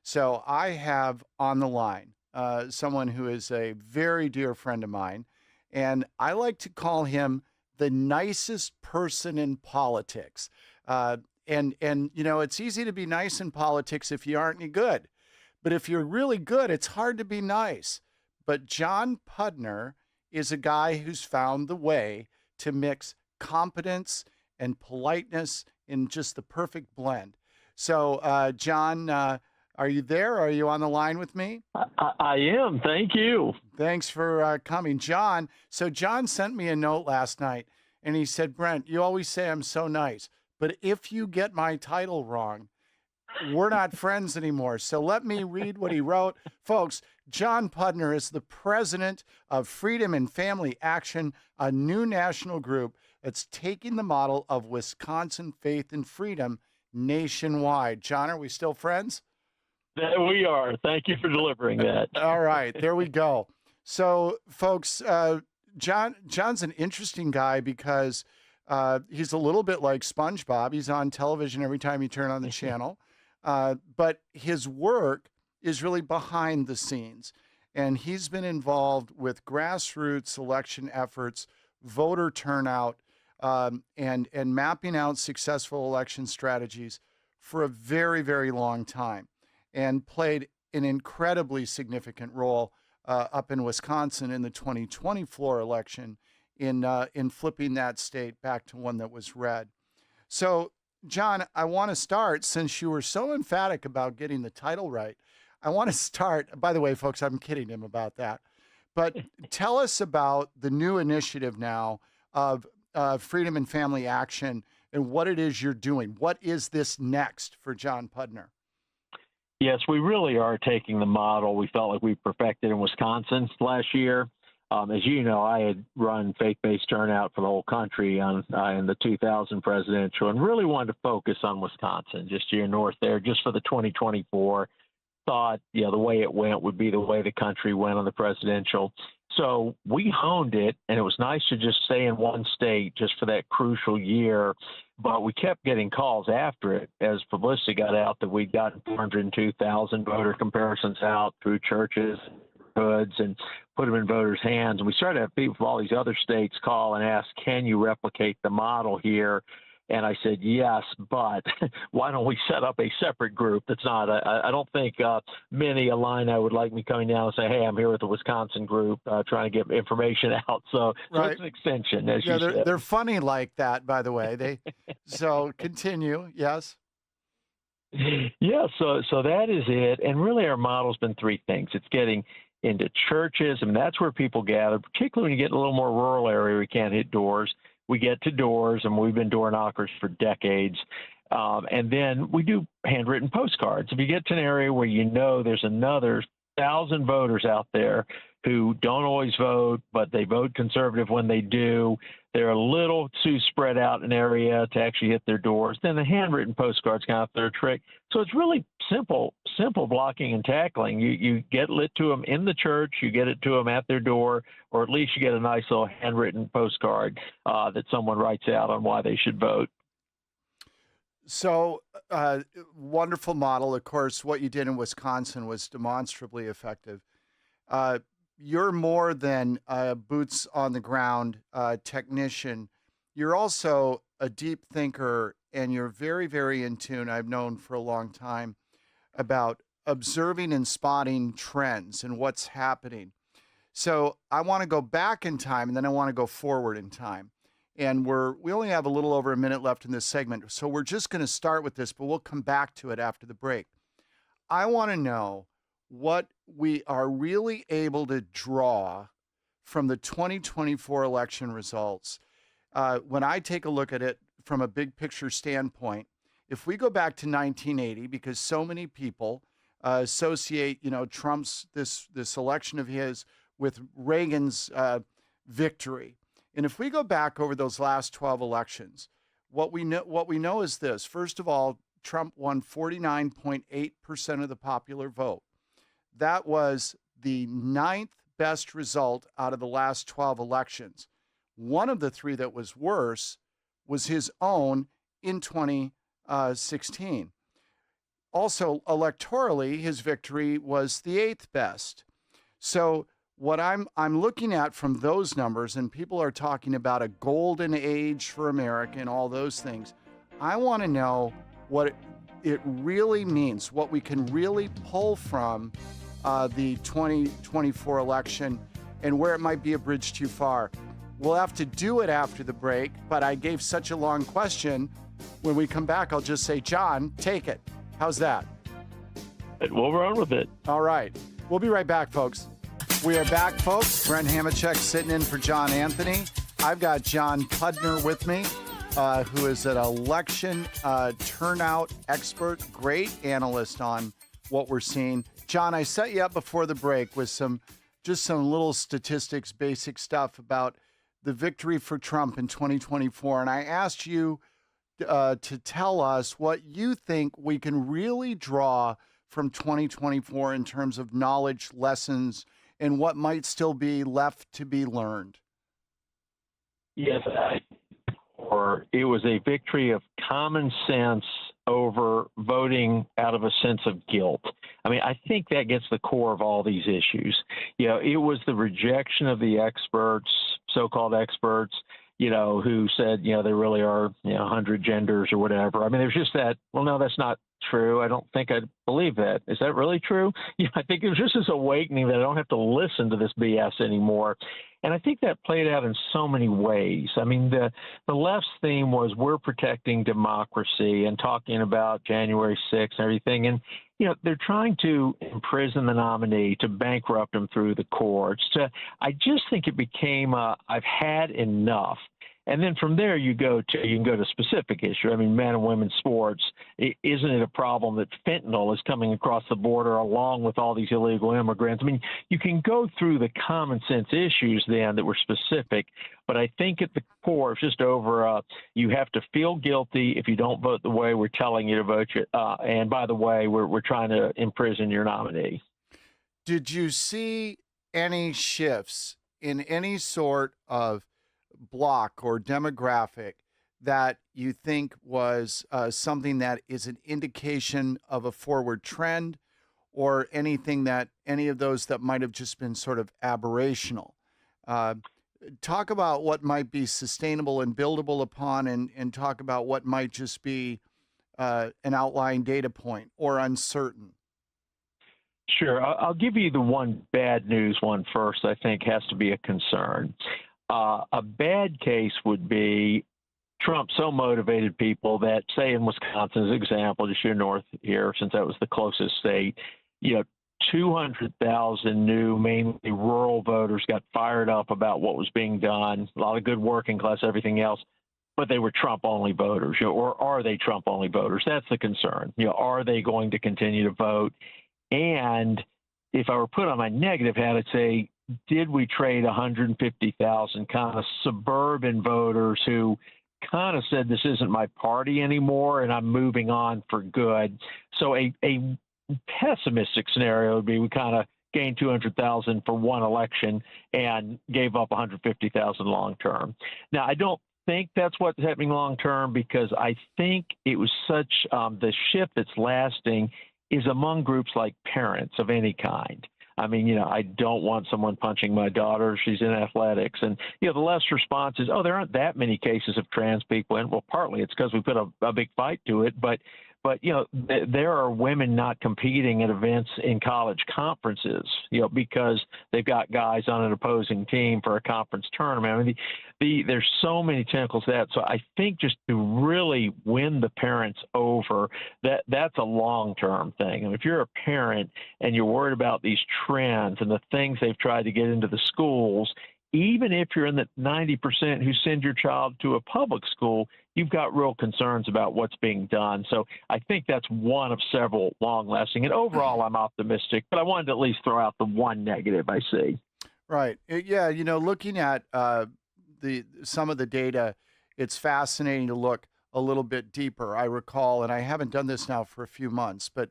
So I have on the line someone who is a very dear friend of mine, and I like to call him the nicest person in politics. And it's easy to be nice in politics if you aren't any good. But if you're really good, it's hard to be nice. But John Pudner is a guy who's found the way to mix competence and politeness in just the perfect blend. So, John, are you there? Are you on the line with me? I am. Thank you. Thanks for coming, John. So, John sent me a note last night and he said, Brent, you always say I'm so nice, but if you get my title wrong, we're not friends anymore. So let me read what he wrote. Folks, John Pudner is the president of Freedom and Family Action, a new national group that's taking the model of Wisconsin faith and freedom nationwide. John, are we still friends? There we are. Thank you for delivering that. All right, there we go. So, folks, John's an interesting guy because he's a little bit like SpongeBob. He's on television every time you turn on the channel. But his work is really behind the scenes. And he's been involved with grassroots election efforts, voter turnout, and mapping out successful election strategies for a very, very long time, and played an incredibly significant role up in Wisconsin in the 2020 floor election in flipping that state back to one that was red. So, John, I want to start, since you were so emphatic about getting the title right. I want to start, by the way, folks, I'm kidding him about that. But tell us about the new initiative now of Freedom and Family Action and what it is you're doing. What is this next for John Pudner? Yes, we really are taking the model we felt like we perfected in Wisconsin last year. As you know, I had run faith-based turnout for the whole country in the 2000 presidential, and really wanted to focus on Wisconsin, just to your north there, just for the 2024. Thought, the way it went would be the way the country went on the presidential. So we honed it, and it was nice to just stay in one state just for that crucial year. But we kept getting calls after it as publicity got out that we'd gotten 402,000 voter comparisons out through churches, hoods, and put them in voters' hands. And we started to have people from all these other states call and ask, can you replicate the model here? And I said, yes, but why don't we set up a separate group that's not, I don't think many Illini would like me coming down and say, hey, I'm here with the Wisconsin group trying to get information out. So Right. it's an extension, as Yeah, you said. they're funny like that, by the way. So continue. Yes. Yeah, so that is it. And really our model's been three things. It's getting into churches, and that's where people gather, particularly when you get in a little more rural area where you can't hit doors. We get to doors, and we've been door knockers for decades. And then we do handwritten postcards. If you get to an area where there's another 1,000 voters out there who don't always vote, but they vote conservative when they do, they're a little too spread out in an area to actually hit their doors, then the handwritten postcards kind of their trick. So it's really simple blocking and tackling. You get it to them in the church, you get it to them at their door, or at least you get a nice little handwritten postcard that someone writes out on why they should vote. So, wonderful model. Of course, what you did in Wisconsin was demonstrably effective. You're more than a boots on the ground technician. You're also a deep thinker, and you're very, very in tune. I've known for a long time about observing and spotting trends and what's happening. So I want to go back in time, and then I want to go forward in time. And we only have a little over a minute left in this segment, so we're just going to start with this, but we'll come back to it after the break. I want to know what we are really able to draw from the 2024 election results. When I take a look at it from a big picture standpoint, if we go back to 1980, because so many people associate, Trump's this election of his with Reagan's victory. And if we go back over those last 12 elections, what we know is this. First of all, Trump won 49.8% of the popular vote. That was the 9th best result out of the last 12 elections. One of the three that was worse was his own in 2016. also electorally, his victory was the eighth best. So what I'm looking at from those numbers, and people are talking about a golden age for America and all those things. I want to know what it really means, what we can really pull from the 2024 election, and where it might be a bridge too far. We'll have to do it after the break, but I gave such a long question. When we come back, I'll just say, John, take it. How's that? We'll run with it. All right. We'll be right back, folks. We are back, folks. Brent Hamachek sitting in for John Anthony. I've got John Pudner with me, who is an election turnout expert, great analyst on what we're seeing. John, I set you up before the break with some little statistics, basic stuff about the victory for Trump in 2024. And I asked you to tell us what you think we can really draw from 2024 in terms of knowledge, lessons, and what might still be left to be learned. Yes, or it was a victory of common sense over voting out of a sense of guilt. I mean, I think that gets the core of all these issues. It was the rejection of the experts, so-called experts, who said, there really are, 100 genders or whatever. I mean, there's just that, well, no, that's not true. I don't think I believe that. Is that really true? I think it was just this awakening that I don't have to listen to this BS anymore. And I think that played out in so many ways. I mean, the left's theme was we're protecting democracy and talking about January 6th and everything. And, they're trying to imprison the nominee, to bankrupt him through the courts. I just think it became I've had enough. And then from there, you can go to specific issue. I mean, men and women's sports. Isn't it a problem that fentanyl is coming across the border along with all these illegal immigrants? I mean, you can go through the common sense issues then that were specific, but I think at the core, it's just over. You have to feel guilty if you don't vote the way we're telling you to vote. And by the way, we're trying to imprison your nominee. Did you see any shifts in any sort of block or demographic that you think was something that is an indication of a forward trend, or anything that any of those that might have just been sort of aberrational? Talk about what might be sustainable and buildable upon, and talk about what might just be an outlying data point or uncertain. Sure. I'll give you the one bad news one first. I think has to be a concern. A bad case would be Trump so motivated people that, say in Wisconsin, as an example, just your north here, since that was the closest state, 200,000 new, mainly rural voters got fired up about what was being done. A lot of good working class, everything else, but they were Trump-only voters. Or are they Trump-only voters? That's the concern. Are they going to continue to vote? And if I were put on my negative hat, I'd say, did we trade 150,000 kind of suburban voters who kind of said, this isn't my party anymore and I'm moving on for good? So a pessimistic scenario would be we kind of gained 200,000 for one election and gave up 150,000 long term. Now, I don't think that's what's happening long term, because I think it was such the shift that's lasting is among groups like parents of any kind. I mean, I don't want someone punching my daughter. She's in athletics. And, the left's response is, oh, there aren't that many cases of trans people. And, well, partly it's because we put a big fight to it. But there are women not competing at events in college conferences, because they've got guys on an opposing team for a conference tournament. I mean, there's so many tentacles to that. So I think just to really win the parents over, that's a long-term thing. And if you're a parent and you're worried about these trends and the things they've tried to get into the schools, even if you're in the 90% who send your child to a public school, you've got real concerns about what's being done. So I think that's one of several long-lasting. And overall, I'm optimistic, but I wanted to at least throw out the one negative I see. Right. Yeah. Looking at some of the data, it's fascinating to look a little bit deeper. I recall, and I haven't done this now for a few months, but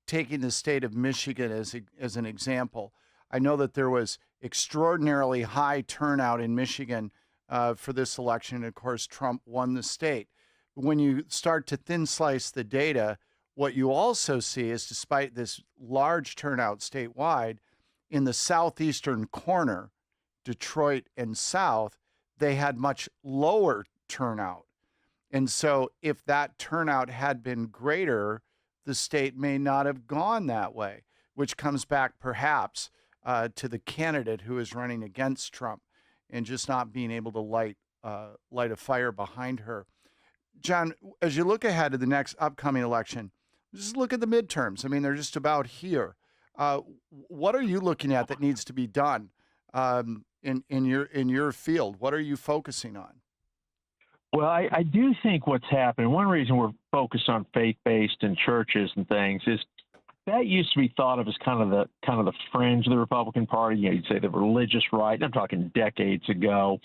taking the state of Michigan as an example, I know that there was extraordinarily high turnout in Michigan for this election. And of course, Trump won the state. When you start to thin slice the data, what you also see is, despite this large turnout statewide, in the southeastern corner, Detroit and South, they had much lower turnout. And so if that turnout had been greater, the state may not have gone that way, which comes back perhaps to the candidate who is running against Trump and just not being able to light a fire behind her. John, as you look ahead to the next upcoming election, just look at the midterms. I mean, they're just about here. What are you looking at that needs to be done in your field? What are you focusing on? Well, I do think what's happened, one reason we're focused on faith-based and churches and things is that used to be thought of as kind of the fringe of the Republican Party. You know, you'd say the religious right. I'm talking decades ago.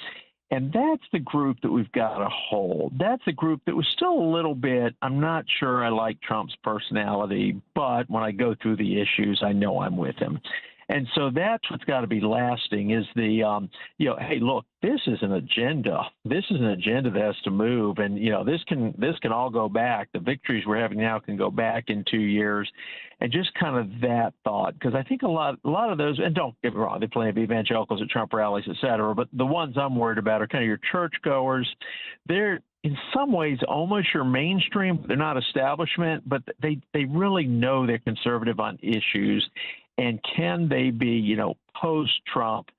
And that's the group that we've got to hold. That's a group that was still a little bit, I'm not sure I like Trump's personality, but when I go through the issues, I know I'm with him. And so that's what's got to be lasting is the, hey, look, this is an agenda. This is an agenda that has to move. And, this can all go back. The victories we're having now can go back in 2 years. And just kind of that thought, because I think a lot of those, and don't get me wrong, they play evangelicals at Trump rallies, et cetera, but the ones I'm worried about are kind of your churchgoers. They're in some ways almost your mainstream. They're not establishment, but they really know they're conservative on issues. And can they be, post-Trump,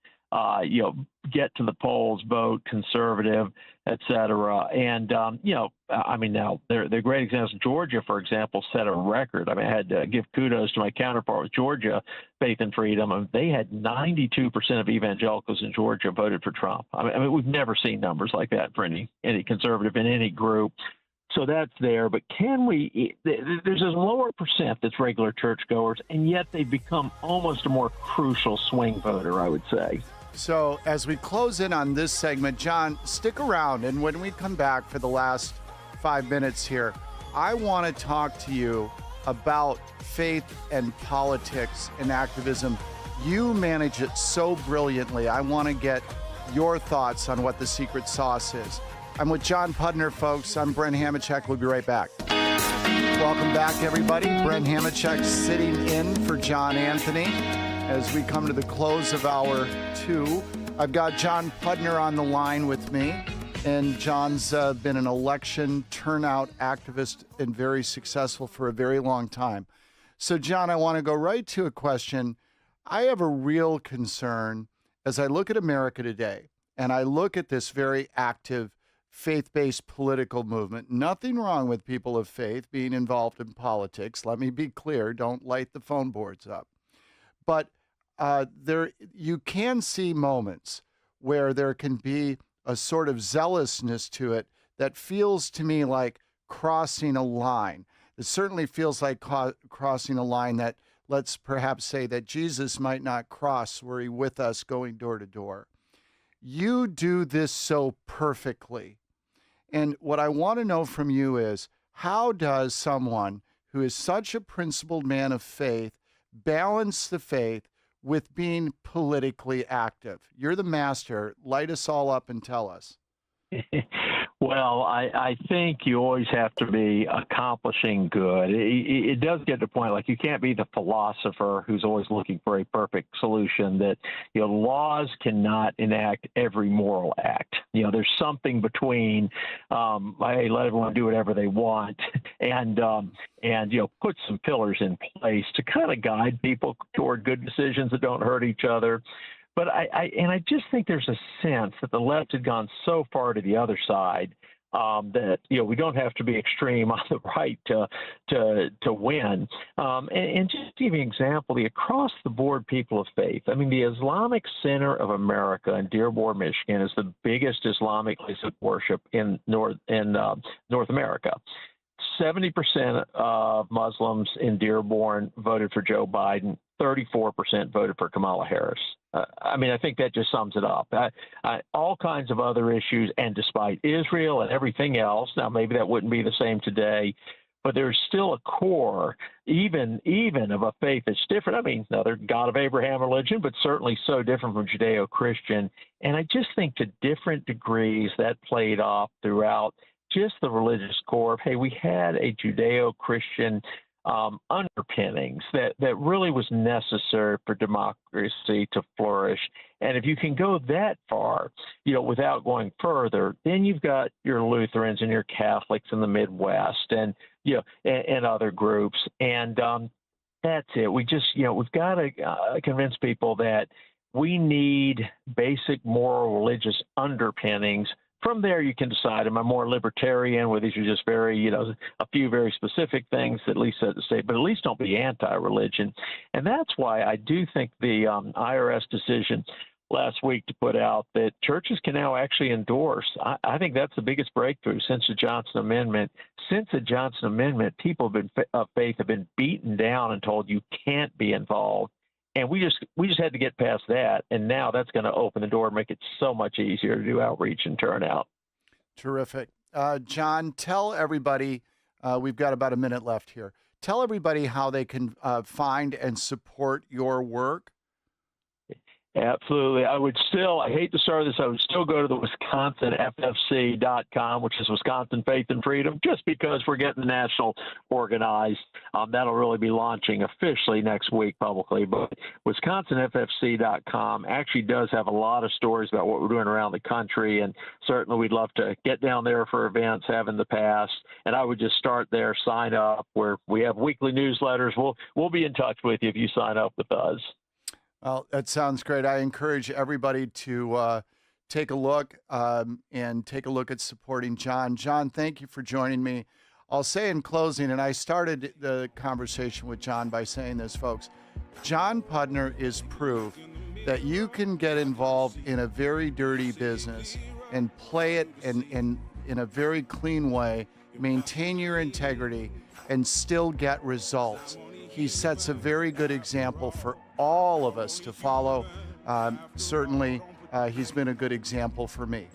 get to the polls, vote conservative, et cetera? And, now they're great examples. Georgia, for example, set a record. I had to give kudos to my counterpart with Georgia, Faith and Freedom. And they had 92% of evangelicals in Georgia voted for Trump. We've never seen numbers like that for any conservative in any group. So that's there, but there's this lower percent that's regular churchgoers, and yet they've become almost a more crucial swing voter, I would say. So as we close in on this segment, John, stick around, and when we come back for the last 5 minutes here, I want to talk to you about faith and politics and activism. You manage it so brilliantly. I want to get your thoughts on what the secret sauce is. I'm with John Pudner, folks. I'm Brent Hamachek. We'll be right back. Welcome back, everybody. Brent Hamachek sitting in for John Anthony as we come to the close of hour 2. I've got John Pudner on the line with me, and John's been an election turnout activist and very successful for a very long time. So, John, I want to go right to a question. I have a real concern as I look at America today, and I look at this very active faith-based political movement. Nothing wrong with people of faith being involved in politics. Let me be clear. Don't light the phone boards up. But you can see moments where there can be a sort of zealousness to it that feels to me like crossing a line. It certainly feels like crossing a line that, let's perhaps say, that Jesus might not cross were he with us going door to door. You do this so perfectly. And what I want to know from you is, how does someone who is such a principled man of faith balance the faith with being politically active? You're the master. Light us all up and tell us. Well, I think you always have to be accomplishing good. It does get to the point, like, you can't be the philosopher who's always looking for a perfect solution, that, laws cannot enact every moral act. There's something between, hey, let everyone do whatever they want, and put some pillars in place to kind of guide people toward good decisions that don't hurt each other. But I just think there's a sense that the left had gone so far to the other side that we don't have to be extreme on the right to win. And just to give you an example, the across the board people of faith. The Islamic Center of America in Dearborn, Michigan, is the biggest Islamic place of worship in North America. 70% of Muslims in Dearborn voted for Joe Biden. 34% voted for Kamala Harris. I think that just sums it up. All kinds of other issues, and despite Israel and everything else, now maybe that wouldn't be the same today, but there's still a core, even of a faith that's different. Another God of Abraham religion, but certainly so different from Judeo-Christian. And I just think to different degrees that played off throughout just the religious core. Hey, we had a Judeo-Christian underpinnings that really was necessary for democracy to flourish. And if you can go that far, without going further, then you've got your Lutherans and your Catholics in the Midwest, and and other groups. And that's it. We just, we've got to convince people that we need basic moral religious underpinnings. From there, you can decide, am I more libertarian, where these are just very, a few very specific things that at least set the state, but at least don't be anti-religion. And that's why I do think the IRS decision last week to put out that churches can now actually endorse. I think that's the biggest breakthrough since the Johnson Amendment. Since the Johnson Amendment, people of faith have been beaten down and told you can't be involved. And we just had to get past that, and now that's going to open the door and make it so much easier to do outreach and turnout. Terrific. John, tell everybody, we've got about a minute left here. Tell everybody how they can find and support your work. Absolutely. I hate to start this, I would still go to the WisconsinFFC.com, which is Wisconsin Faith and Freedom, just because we're getting the national organized. That'll really be launching officially next week publicly. But WisconsinFFC.com actually does have a lot of stories about what we're doing around the country. And certainly we'd love to get down there for events, have in the past. And I would just start there, sign up, where we have weekly newsletters. We'll be in touch with you if you sign up with us. Well, that sounds great. I encourage everybody to take a look and take a look at supporting John. John, thank you for joining me. I'll say in closing, and I started the conversation with John by saying this, folks, John Pudner is proof that you can get involved in a very dirty business and play it in a very clean way, maintain your integrity, and still get results. He sets a very good example for all of us to follow. Certainly, he's been a good example for me.